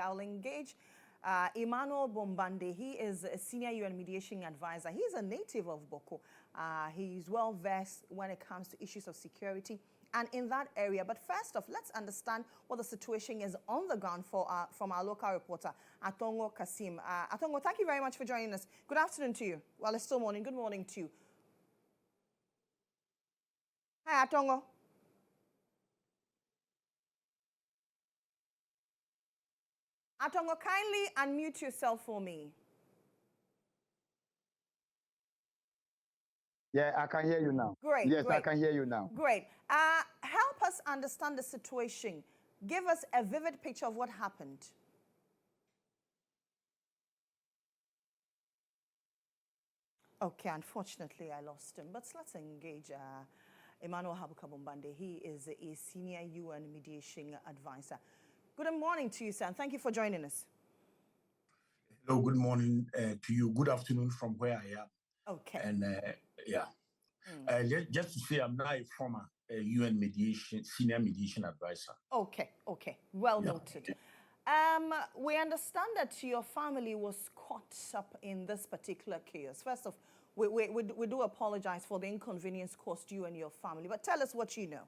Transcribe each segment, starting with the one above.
I'll engage Emmanuel Bombande. He is a senior UN mediation advisor. He's a native of Bawku. He's well versed when it comes to issues of security and in that area. But first off, let's understand what the situation is on the ground from our local reporter, Atongo Kasim. Atongo, thank you very much for joining us. Good afternoon to you. Well, it's still morning. Good morning to you. Hi, Atongo. Atongo, kindly unmute yourself for me. Yeah, I can hear you now. Great. Yes, great. I can hear you now. Great. Help us understand the situation. Give us a vivid picture of what happened. Okay, unfortunately, I lost him. But let's engage Emmanuel Bombande. He is a senior UN mediation advisor. Good morning to you, sir, and thank you for joining us. Hello, good morning to you. Good afternoon from where I am. Okay. And just to say, I'm now a former UN senior mediation advisor. Okay. Well noted. We understand that your family was caught up in this particular chaos. First off, we do apologize for the inconvenience caused you and your family, but tell us what you know.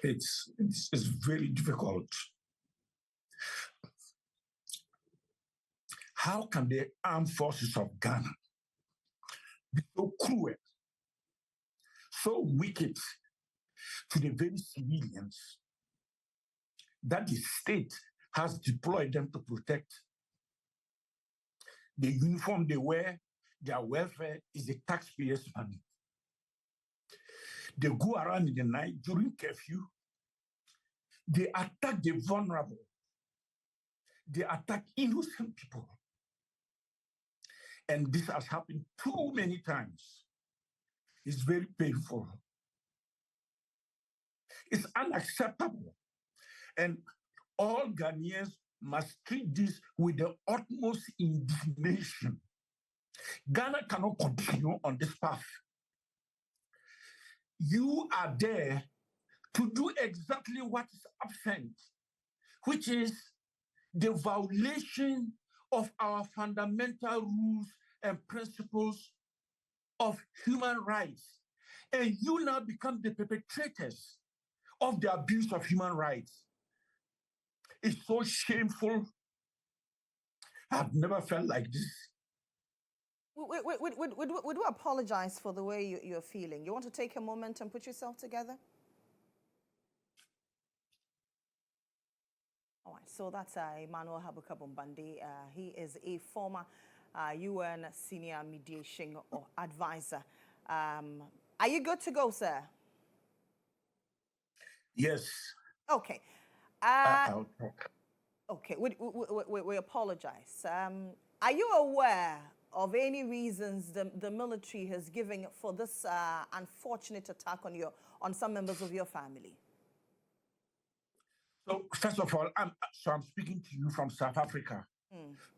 It's very difficult. How can the armed forces of Ghana be so cruel, so wicked to the very civilians that the state has deployed them to protect? The uniform they wear, their welfare is the taxpayers' money. They go around in the night during curfew. They attack the vulnerable. They attack innocent people. And this has happened too many times. It's very painful. It's unacceptable. And all Ghanaians must treat this with the utmost indignation. Ghana cannot continue on this path. You are there to do exactly what is absent, which is the violation of our fundamental rules and principles of human rights. And you now become the perpetrators of the abuse of human rights. It's so shameful. I've never felt like this. We do apologize for the way you're feeling. You want to take a moment and put yourself together? All right, so that's Emmanuel Bombande. He is a former UN Senior Mediation Advisor. Are you good to go, sir? Yes. Okay. I'll talk. Okay, we apologize. Are you aware of any reasons the military has given for this unfortunate attack on some members of your family? So first of all, I'm speaking to you from South Africa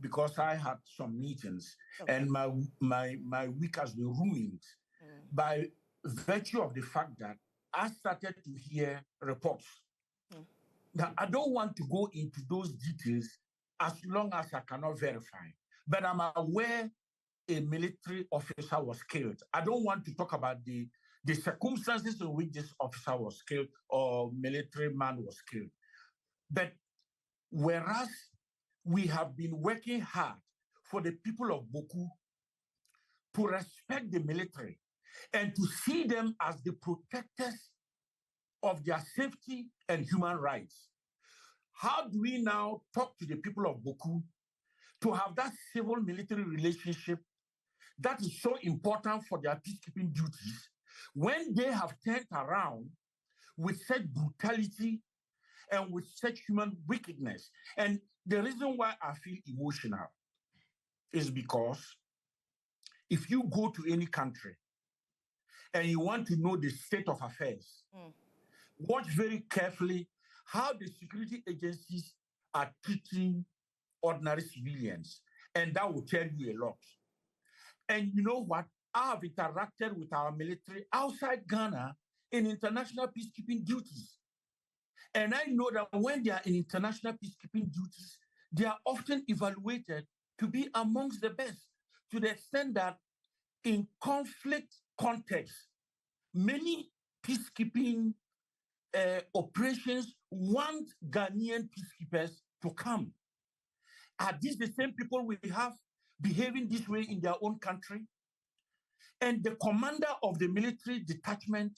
because I had some meetings and my week has been ruined by virtue of the fact that I started to hear reports. Now, I don't want to go into those details as long as I cannot verify, but I'm aware a military officer was killed. I don't want to talk about the circumstances in which this officer was killed or military man was killed. But whereas we have been working hard for the people of Bawku to respect the military and to see them as the protectors of their safety and human rights, how do we now talk to the people of Bawku to have that civil-military relationship that is so important for their peacekeeping duties when they have turned around with such brutality and with such human wickedness? And the reason why I feel emotional is because if you go to any country and you want to know the state of affairs, watch very carefully how the security agencies are treating ordinary civilians, and that will tell you a lot. And you know what? I have interacted with our military outside Ghana in international peacekeeping duties. And I know that when they are in international peacekeeping duties, they are often evaluated to be amongst the best, to the extent that in conflict context, many peacekeeping operations want Ghanaian peacekeepers to come. Are these the same people we have behaving this way in their own country? And the commander of the military detachment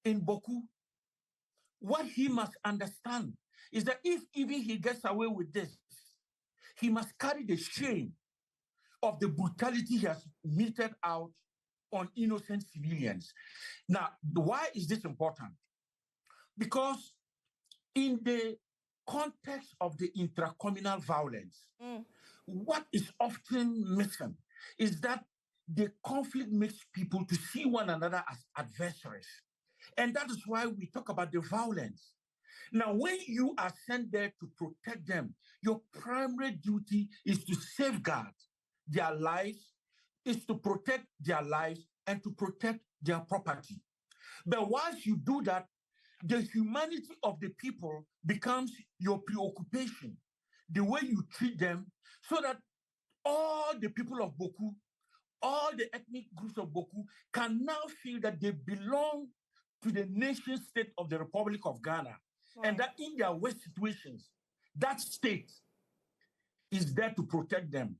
in Bawku, what he must understand is that if even he gets away with this, he must carry the shame of the brutality he has meted out on innocent civilians. Now, why is this important? Because in the context of the intracommunal violence, what is often missing is that the conflict makes people to see one another as adversaries. And that is why we talk about the violence. Now, when you are sent there to protect them, your primary duty is to safeguard their lives, is to protect their lives and to protect their property. But once you do that, the humanity of the people becomes your preoccupation, the way you treat them, so that all the people of Bawku, all the ethnic groups of Bawku can now feel that they belong to the nation state of the Republic of Ghana. Right. And that in their worst situations, that state is there to protect them.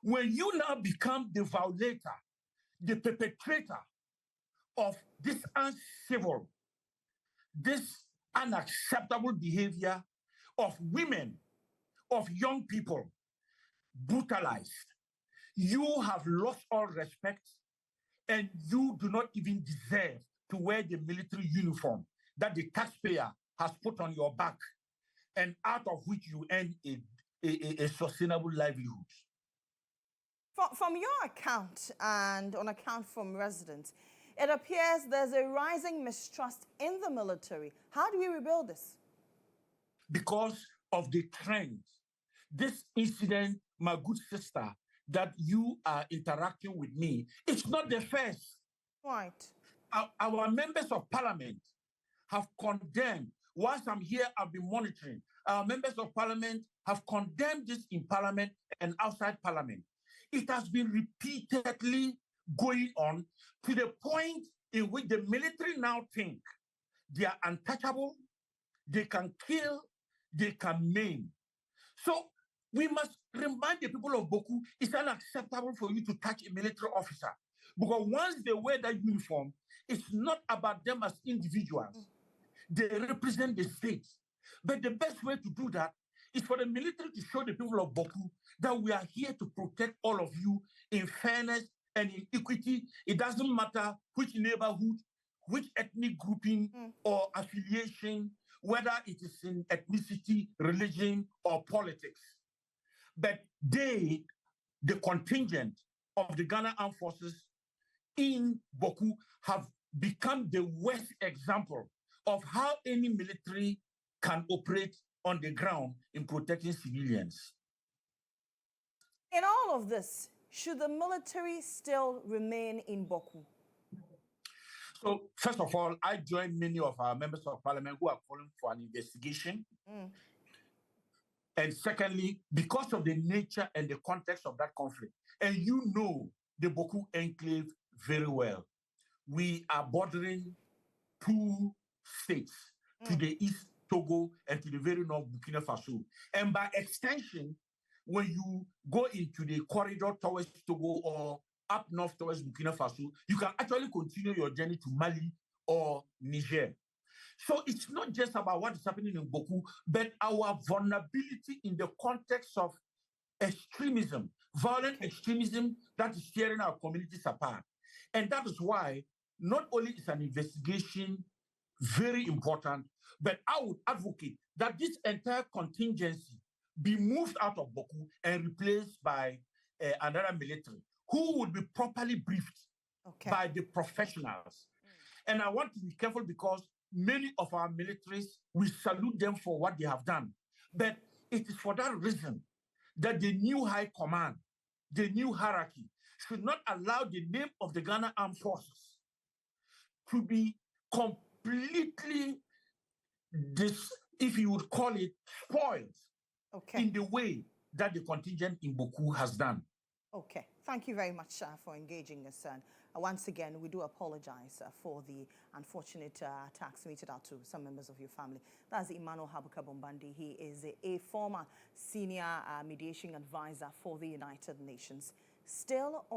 When you now become the violator, the perpetrator of this uncivil, this unacceptable behavior of women, of young people brutalized, you have lost all respect and you do not even deserve to wear the military uniform that the taxpayer has put on your back and out of which you earn a sustainable livelihood. From your account and on account from residents, it appears there's a rising mistrust in the military. How do we rebuild this? Because of the trend. This incident, my good sister, that you are interacting with me, it's not the first. Right. Our members of parliament have condemned, whilst I'm here, I've been monitoring. Our members of parliament have condemned this in parliament and outside parliament. It has been repeatedly going on to the point in which the military now think they are untouchable, they can kill, they can maim. So we must remind the people of Bawku, it's unacceptable for you to touch a military officer. Because once they wear that uniform, it's not about them as individuals. They represent the state. But the best way to do that is for the military to show the people of Bawku that we are here to protect all of you in fairness and in equity. It doesn't matter which neighborhood, which ethnic grouping or affiliation, whether it is in ethnicity, religion, or politics. But they, the contingent of the Ghana Armed Forces in Bawku, have become the worst example of how any military can operate on the ground in protecting civilians. In all of this, should the military still remain in Bawku? So, first of all, I join many of our members of parliament who are calling for an investigation. And secondly, because of the nature and the context of that conflict, and you know the Bawku enclave very well, we are bordering two states, to the east, Togo, and to the very north, Burkina Faso. And by extension, when you go into the corridor towards Togo or up north towards Burkina Faso, you can actually continue your journey to Mali or Niger. So it's not just about what is happening in Bawku, but our vulnerability in the context of extremism, violent extremism that is tearing our communities apart. And that is why not only is an investigation very important, but I would advocate that this entire contingency be moved out of Bawku and replaced by another military who would be properly briefed by the professionals. And I want to be careful because many of our militaries, we salute them for what they have done. But it is for that reason that the new high command, the new hierarchy, should not allow the name of the Ghana Armed Forces to be completely, if you would call it, spoiled in the way that the contingent in Bawku has done. Okay. Thank you very much for engaging us. Once again, we do apologize for the unfortunate attacks meted out to some members of your family. That's Emmanuel Bombande. He is a former senior mediation advisor for the United Nations. Still